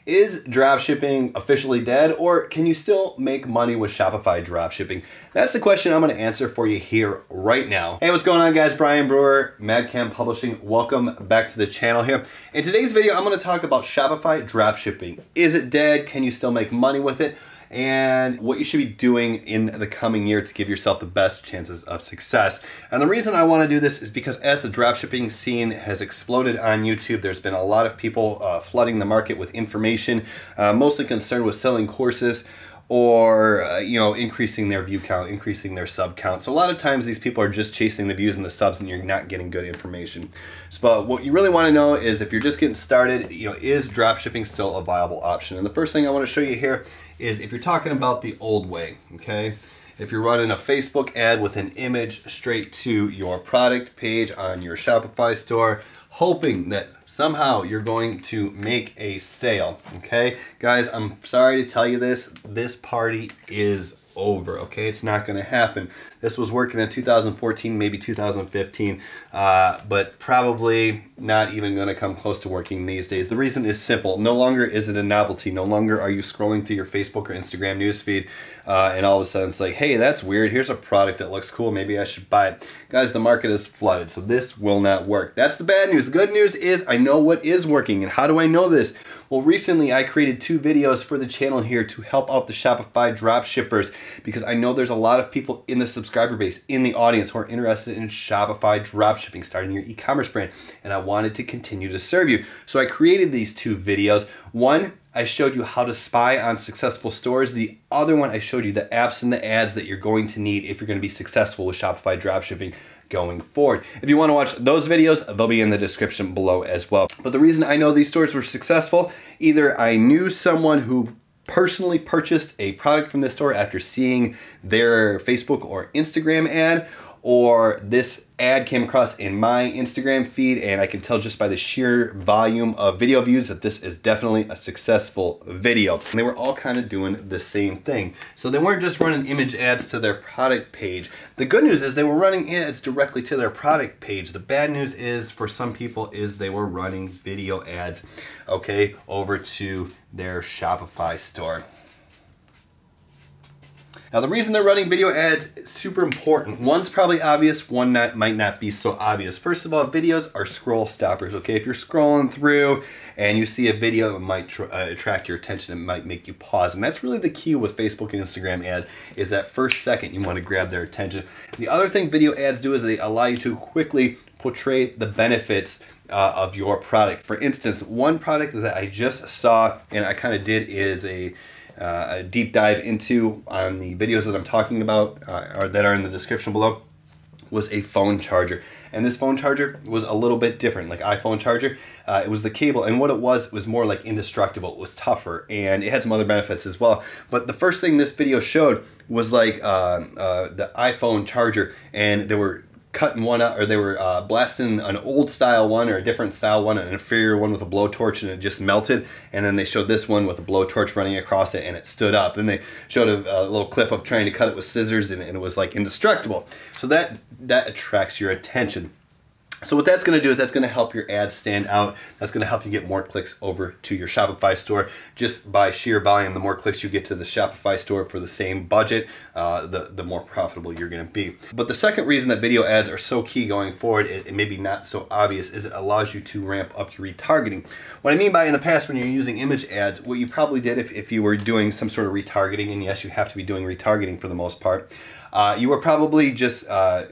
Is dropshipping officially dead, or can you still make money with Shopify dropshipping? That's the question I'm going to answer for you here right now. Hey, what's going on, guys? Brian Brewer, Madcam Publishing. Welcome back to the channel here. In today's video, I'm going to talk about Shopify dropshipping. Is it dead? Can you still make money with it? And what you should be doing in the coming year to give yourself the best chances of success. And the reason I want to do this is because as the dropshipping scene has exploded on YouTube, there's been a lot of people flooding the market with information, mostly concerned with selling courses or increasing their view count, increasing their sub count. So a lot of times these people are just chasing the views and the subs and you're not getting good information. But what you really want to know is if you're just getting started, is dropshipping still a viable option? And the first thing I want to show you here is if you're talking about the old way, okay? If you're running a Facebook ad with an image straight to your product page on your Shopify store, hoping that somehow you're going to make a sale, okay? Guys, I'm sorry to tell you this party is over, okay? It's not gonna happen. This was working in 2014, maybe 2015, but probably not even gonna come close to working these days. The reason is simple. No longer is it a novelty. No longer are you scrolling through your Facebook or Instagram newsfeed and all of a sudden it's like, hey, that's weird. Here's a product that looks cool. Maybe I should buy it. Guys, the market is flooded, so this will not work. That's the bad news. The good news is I know what is working. And how do I know this? Well, recently I created 2 videos for the channel here to help out the Shopify dropshippers because I know there's a lot of people in the subscriber base, in the audience, who are interested in Shopify dropshipping, starting your e-commerce brand, and I wanted to continue to serve you. So I created these 2 videos. One, I showed you how to spy on successful stores. The other one, I showed you the apps and the ads that you're going to need if you're going to be successful with Shopify dropshipping going forward. If you want to watch those videos, they'll be in the description below as well. But the reason I know these stores were successful, either I knew someone who personally purchased a product from this store after seeing their Facebook or Instagram ad, or this ad came across in my Instagram feed and I can tell just by the sheer volume of video views that this is definitely a successful video. And they were all kind of doing the same thing. So they weren't just running image ads to their product page. The good news is they were running ads directly to their product page. The bad news is for some people is they were running video ads, okay, over to their Shopify store. Now the reason they're running video ads is super important. One's probably obvious, one might not be so obvious. First of all, videos are scroll stoppers, okay? If you're scrolling through and you see a video, it might attract your attention, it might make you pause. And that's really the key with Facebook and Instagram ads, is that first second you want to grab their attention. The other thing video ads do is they allow you to quickly portray the benefits of your product. For instance, one product that I just saw and I kind of did is a deep dive into on the videos that I'm talking about or that are in the description below, was a phone charger. And this phone charger was a little bit different, like iPhone charger. It was the cable, and what it was more like indestructible. It was tougher, and it had some other benefits as well. But the first thing this video showed was like the iPhone charger, and they were cutting one out, or they were blasting an old style one or a different style one, an inferior one with a blowtorch, and it just melted. And then they showed this one with a blowtorch running across it and it stood up. Then they showed a little clip of trying to cut it with scissors and it was like indestructible. So that attracts your attention. So what that's going to do is that's going to help your ads stand out. That's going to help you get more clicks over to your Shopify store. Just by sheer volume, the more clicks you get to the Shopify store for the same budget, the more profitable you're going to be. But the second reason that video ads are so key going forward, it may be not so obvious, is it allows you to ramp up your retargeting. What I mean by in the past when you're using image ads, what you probably did if you were doing some sort of retargeting, and yes, you have to be doing retargeting for the most part, you were probably just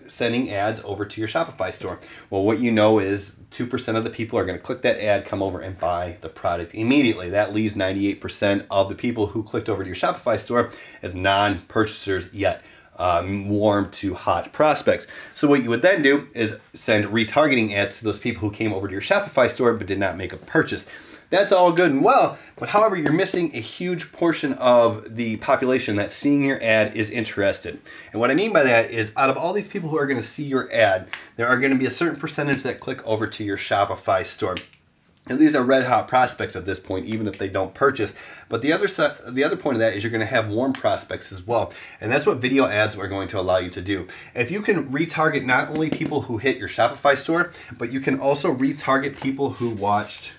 sending ads over to your Shopify store. Well, what you know is 2% of the people are going to click that ad, come over and buy the product immediately. That leaves 98% of the people who clicked over to your Shopify store as non-purchasers yet. Warm to hot prospects. So what you would then do is send retargeting ads to those people who came over to your Shopify store but did not make a purchase. That's all good and well, but however, you're missing a huge portion of the population that's seeing your ad is interested. And what I mean by that is out of all these people who are going to see your ad, there are going to be a certain percentage that click over to your Shopify store. And these are red hot prospects at this point, even if they don't purchase. But the other point of that is you're going to have warm prospects as well. And that's what video ads are going to allow you to do. If you can retarget not only people who hit your Shopify store, but you can also retarget people who watched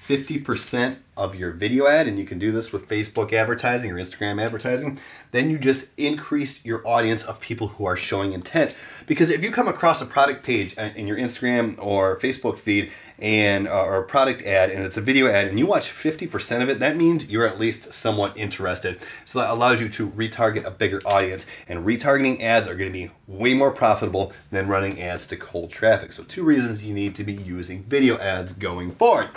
50% of your video ad, and you can do this with Facebook advertising or Instagram advertising, then you just increase your audience of people who are showing intent. Because if you come across a product page in your Instagram or Facebook feed and or a product ad and it's a video ad and you watch 50% of it, that means you're at least somewhat interested. So that allows you to retarget a bigger audience, and retargeting ads are going to be way more profitable than running ads to cold traffic. So 2 reasons you need to be using video ads going forward.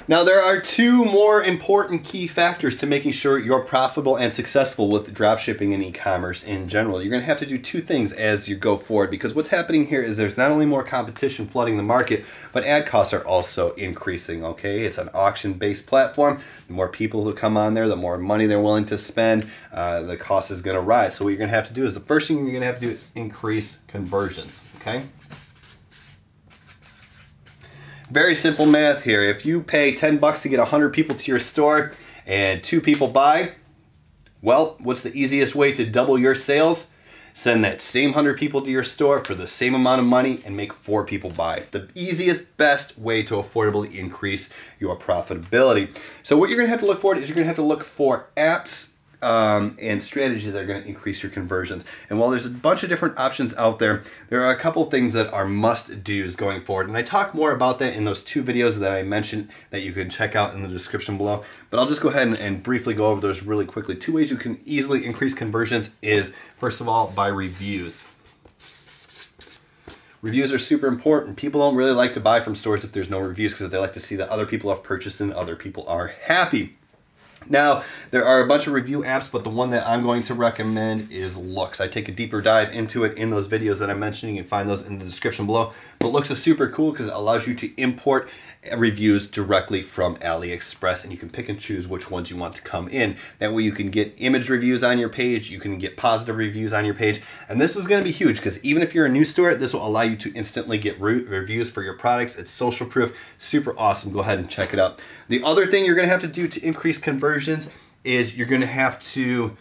Now, there are 2 more important key factors to making sure you're profitable and successful with dropshipping and e-commerce in general. You're going to have to do 2 things as you go forward, because what's happening here is there's not only more competition flooding the market, but ad costs are also increasing, okay? It's an auction-based platform. The more people who come on there, the more money they're willing to spend, the cost is going to rise. So what you're going to have to do is, the first thing you're going to have to do is increase conversions, okay? Very simple math here. If you pay 10 bucks to get 100 people to your store and 2 people buy, well, what's the easiest way to double your sales? Send that same 100 people to your store for the same amount of money and make 4 people buy. The easiest, best way to affordably increase your profitability. So what you're gonna have to look for is you're gonna have to look for apps and strategies that are going to increase your conversions. And while there's a bunch of different options out there, there are a couple things that are must-dos going forward. And I talk more about that in those 2 videos that I mentioned that you can check out in the description below. But I'll just go ahead and briefly go over those really quickly. 2 ways you can easily increase conversions is, first of all, by reviews. Reviews are super important. People don't really like to buy from stores if there's no reviews, because they like to see that other people have purchased and other people are happy. Now, there are a bunch of review apps, but the one that I'm going to recommend is Looks. I take a deeper dive into it in those videos that I'm mentioning. You can find those in the description below. But Looks is super cool because it allows you to import reviews directly from AliExpress, and you can pick and choose which ones you want to come in. That way you can get image reviews on your page, you can get positive reviews on your page, and this is going to be huge because even if you're a new store, this will allow you to instantly get reviews for your products. It's social proof, super awesome. Go ahead and check it out. The other thing you're going to have to do to increase conversions is you're going to have to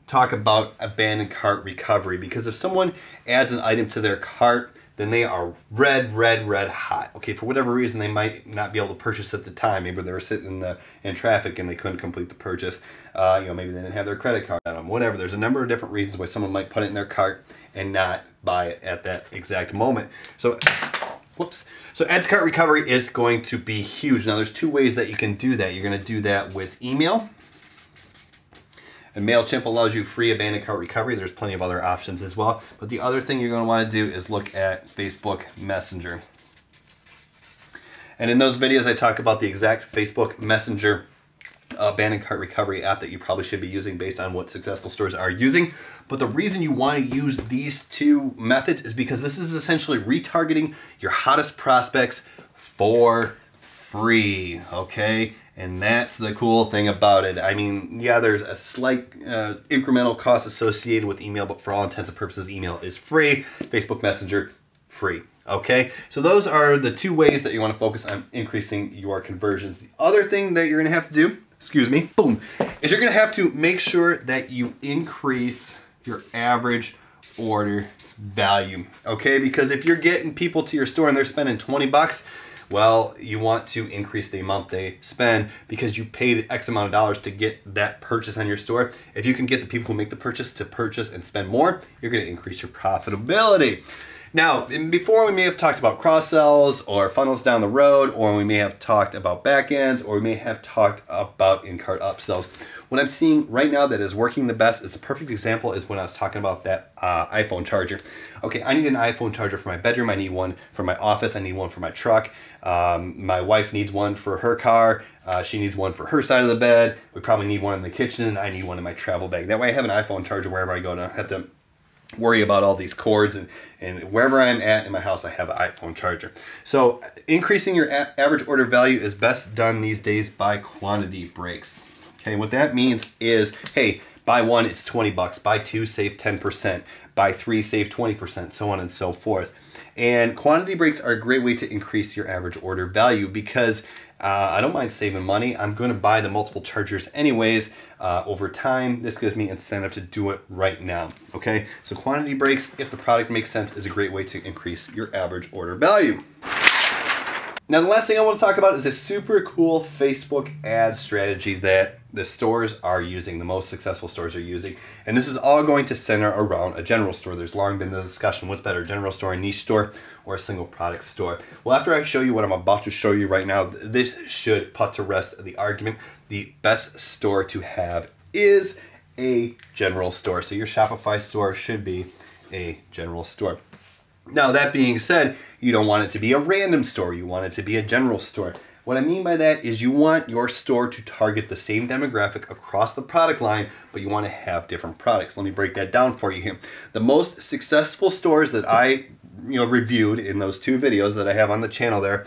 talk about abandoned cart recovery, because if someone adds an item to their cart, then they are red hot. Okay, for whatever reason, they might not be able to purchase at the time. Maybe they were sitting in traffic and they couldn't complete the purchase. Maybe they didn't have their credit card on them, whatever. There's a number of different reasons why someone might put it in their cart and not buy it at that exact moment. So, whoops. So add to cart recovery is going to be huge. Now, there's 2 ways that you can do that. You're going to do that with email. And MailChimp allows you free abandoned cart recovery. There's plenty of other options as well. But the other thing you're going to want to do is look at Facebook Messenger. And in those videos, I talk about the exact Facebook Messenger abandoned cart recovery app that you probably should be using based on what successful stores are using. But the reason you want to use these 2 methods is because this is essentially retargeting your hottest prospects for free, okay? And that's the cool thing about it. I mean, yeah, there's a slight incremental cost associated with email, but for all intents and purposes, email is free. Facebook Messenger, free. Okay, so those are the 2 ways that you want to focus on increasing your conversions. The other thing that you're going to have to do, boom, is you're going to have to make sure that you increase your average order value. Okay, because if you're getting people to your store and they're spending 20 bucks, well, you want to increase the amount they spend because you paid X amount of dollars to get that purchase on your store. If you can get the people who make the purchase to purchase and spend more, you're going to increase your profitability. Now, before we may have talked about cross-sells or funnels down the road, or we may have talked about backends, or we may have talked about in-cart upsells. What I'm seeing right now that is working the best is the perfect example is when I was talking about that iPhone charger. Okay, I need an iPhone charger for my bedroom. I need one for my office. I need one for my truck. My wife needs one for her car. She needs one for her side of the bed. We probably need one in the kitchen. I need one in my travel bag. That way I have an iPhone charger wherever I go, and I don't have to worry about all these cords, and wherever I'm at in my house, I have an iPhone charger. So increasing your average order value is best done these days by quantity breaks. Okay, what that means is, hey, buy 1, it's 20 bucks. Buy 2, save 10%. Buy 3, save 20%, so on and so forth. And quantity breaks are a great way to increase your average order value because I don't mind saving money. I'm going to buy the multiple chargers anyways. Over time, this gives me incentive to do it right now. Okay, so quantity breaks, if the product makes sense, is a great way to increase your average order value. Now the last thing I want to talk about is a super cool Facebook ad strategy that the stores are using, the most successful stores are using. And this is all going to center around a general store. There's long been the discussion, what's better, a general store, a niche store, or a single product store? Well, after I show you what I'm about to show you right now, this should put to rest the argument. The best store to have is a general store. So your Shopify store should be a general store. Now that being said, you don't want it to be a random store. You want it to be a general store. What I mean by that is you want your store to target the same demographic across the product line, but you want to have different products. Let me break that down for you here. The most successful stores that I reviewed in those 2 videos that I have on the channel there,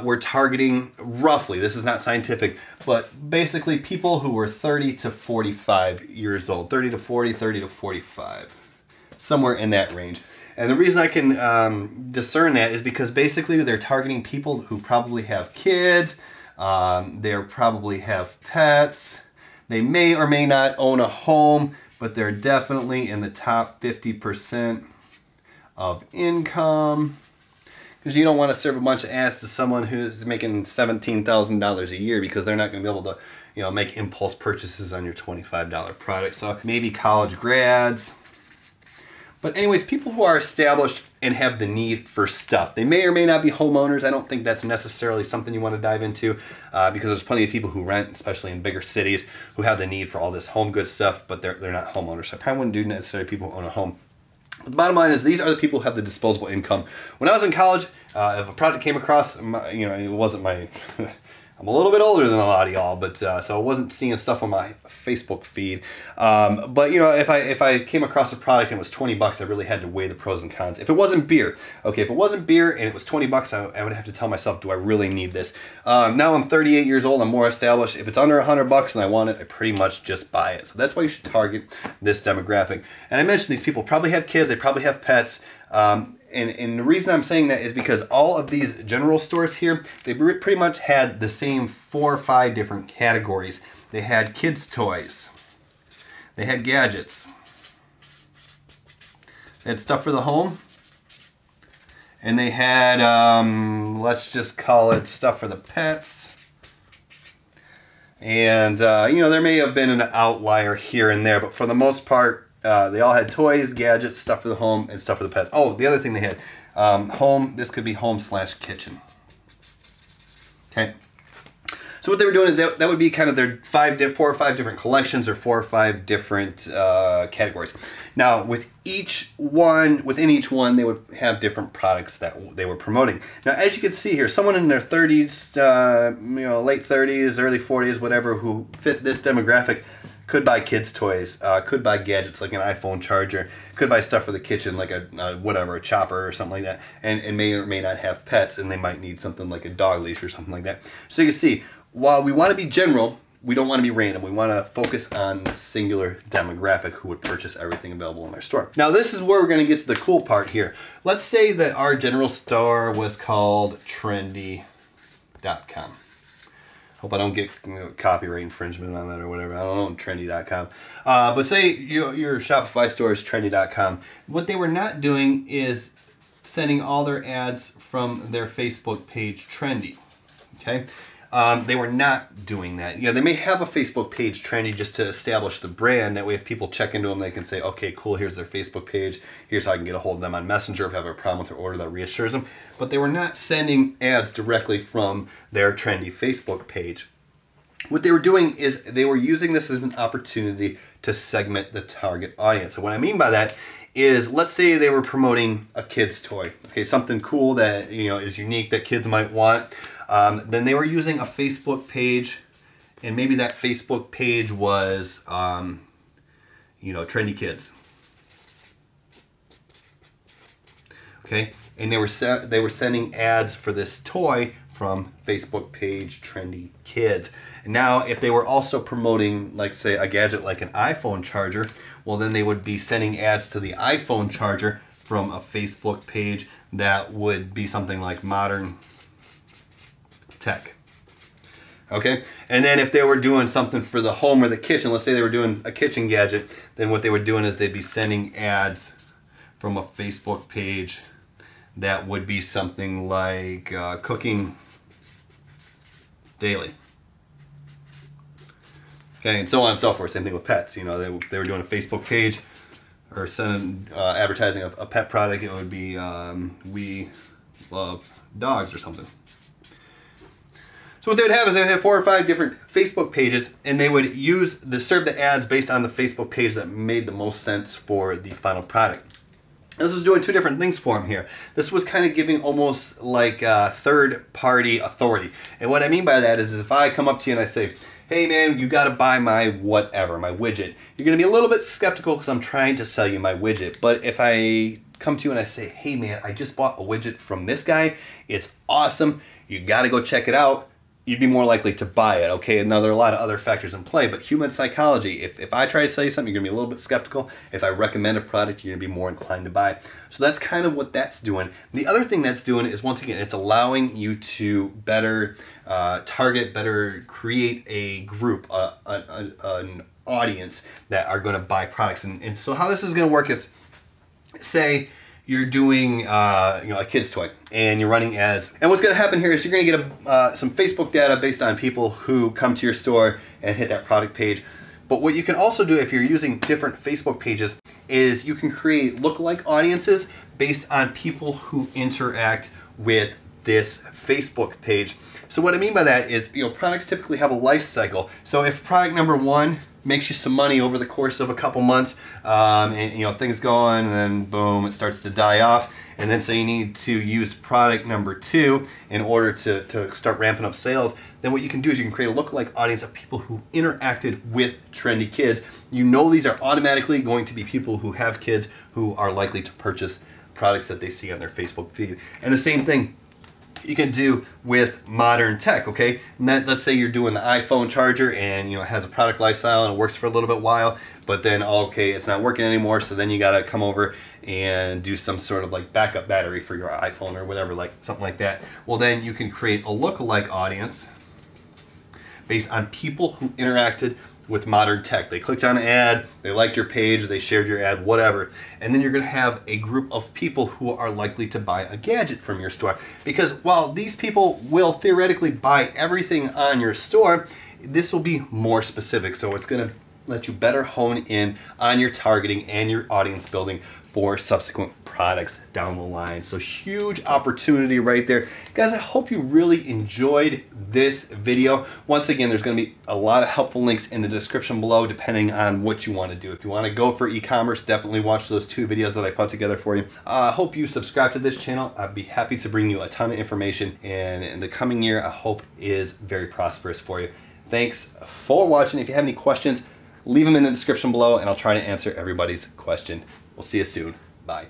were targeting roughly, this is not scientific, but basically people who were 30 to 45 years old, 30 to 40, 30 to 45, somewhere in that range. And the reason I can discern that is because basically they're targeting people who probably have kids, they probably have pets, they may or may not own a home, but they're definitely in the top 50% of income. Because you don't want to serve a bunch of ads to someone who's making $17,000 a year, because they're not going to be able to make impulse purchases on your $25 product. So maybe college grads. But anyways, people who are established and have the need for stuff. They may or may not be homeowners. I don't think that's necessarily something you want to dive into because there's plenty of people who rent, especially in bigger cities, who have the need for all this home goods stuff, but they're not homeowners. So I probably wouldn't do necessarily people who own a home. But the bottom line is these are the people who have the disposable income. When I was in college, if a product came across, it wasn't my... I'm a little bit older than a lot of y'all, but so I wasn't seeing stuff on my Facebook feed. But if I came across a product and it was 20 bucks, I really had to weigh the pros and cons. If it wasn't beer, okay, if it wasn't beer and it was 20 bucks, I would have to tell myself, do I really need this? Now I'm 38 years old, I'm more established. If it's under 100 bucks and I want it, I pretty much just buy it. So that's why you should target this demographic. And I mentioned these people probably have kids, they probably have pets. And the reason I'm saying that is because all of these general stores here, they pretty much had the same 4 or 5 different categories. They had kids' toys. They had gadgets. They had stuff for the home. And they had, let's just call it stuff for the pets. And, there may have been an outlier here and there, but for the most part, they all had toys, gadgets, stuff for the home, and stuff for the pets. Oh, the other thing they had, home, this could be home/kitchen. Okay. So what they were doing is that would be kind of their 4 or 5 different collections or 4 or 5 different categories. Now, within each one, they would have different products that they were promoting. Now, as you can see here, someone in their 30s, late 30s, early 40s, whatever, who fit this demographic, could buy kids' toys, could buy gadgets like an iPhone charger, could buy stuff for the kitchen like a chopper or something like that, and may or may not have pets, and they might need something like a dog leash or something like that. So you can see, while we want to be general, we don't want to be random. We want to focus on the singular demographic who would purchase everything available in our store. Now this is where we're going to get to the cool part here. Let's say that our general store was called Trendy.com. Hope I don't get copyright infringement on that or whatever. I don't own Trendy.com. But say your Shopify store is Trendy.com. What they were not doing is sending all their ads from their Facebook page Trendy. Okay? They were not doing that. They may have a Facebook page Trendy just to establish the brand. That way if people check into them, they can say, okay, cool, here's their Facebook page. Here's how I can get a hold of them on Messenger if I have a problem with their order that reassures them. But they were not sending ads directly from their Trendy Facebook page. What they were doing is they were using this as an opportunity to segment the target audience. So what I mean by that is, let's say they were promoting a kid's toy. Okay, something cool that is unique that kids might want. Then they were using a Facebook page, and maybe that Facebook page was, Trendy Kids. Okay, and they were sending ads for this toy from Facebook page Trendy Kids. And now, if they were also promoting, like say, a gadget like an iPhone charger, well then they would be sending ads to the iPhone charger from a Facebook page that would be something like Modern Tech. Okay, and then if they were doing something for the home or the kitchen, let's say they were doing a kitchen gadget, then what they were doing is they'd be sending ads from a Facebook page that would be something like cooking daily. Okay, and so on and so forth. Same thing with pets. You know, they were doing a Facebook page or sending advertising of a pet product. It would be we love dogs or something. So what they would have is they would have 4 or 5 different Facebook pages, and they would serve the ads based on the Facebook page that made the most sense for the final product. This was doing 2 different things for them here. This was kind of giving almost like third-party authority. And what I mean by that is if I come up to you and I say, hey man, you got to buy my whatever, my widget, you're going to be a little bit skeptical because I'm trying to sell you my widget. But if I come to you and I say, hey man, I just bought a widget from this guy, it's awesome, you got to go check it out, you'd be more likely to buy it. Okay, now there are a lot of other factors in play, but human psychology, if I try to sell you something, you're gonna be a little bit skeptical. If I recommend a product, you're gonna be more inclined to buy. So that's kind of what that's doing. The other thing that's doing is, once again, it's allowing you to better target, better create a group, an audience that are gonna buy products. And so how this is gonna work is, say, you're doing a kid's toy and you're running ads, and what's going to happen here is you're going to get some Facebook data based on people who come to your store and hit that product page. But what you can also do if you're using different Facebook pages is you can create lookalike audiences based on people who interact with this Facebook page. So what I mean by that is, products typically have a life cycle. So if product number 1 makes you some money over the course of a couple months, and things go on, and then boom, it starts to die off, and then so you need to use product number 2 in order to start ramping up sales. Then what you can do is you can create a lookalike audience of people who interacted with trendy kids. You know these are automatically going to be people who have kids who are likely to purchase products that they see on their Facebook feed. And the same thing you can do with modern tech, okay? Let's say you're doing the iPhone charger and it has a product lifestyle and it works for a little bit while, but then okay, it's not working anymore, so then you gotta come over and do some sort of like backup battery for your iPhone or whatever, like something like that. Well, then you can create a lookalike audience based on people who interacted with modern tech. They clicked on an ad, they liked your page, they shared your ad, whatever. And then you're gonna have a group of people who are likely to buy a gadget from your store. Because while these people will theoretically buy everything on your store, this will be more specific. So it's gonna let you better hone in on your targeting and your audience building for subsequent products down the line. So huge opportunity right there. Guys, I hope you really enjoyed this video. Once again, there's gonna be a lot of helpful links in the description below depending on what you wanna do. If you wanna go for e-commerce, definitely watch those 2 videos that I put together for you. I hope you subscribe to this channel. I'd be happy to bring you a ton of information, and in the coming year, I hope is very prosperous for you. Thanks for watching. If you have any questions, leave them in the description below and I'll try to answer everybody's question. We'll see you soon. Bye.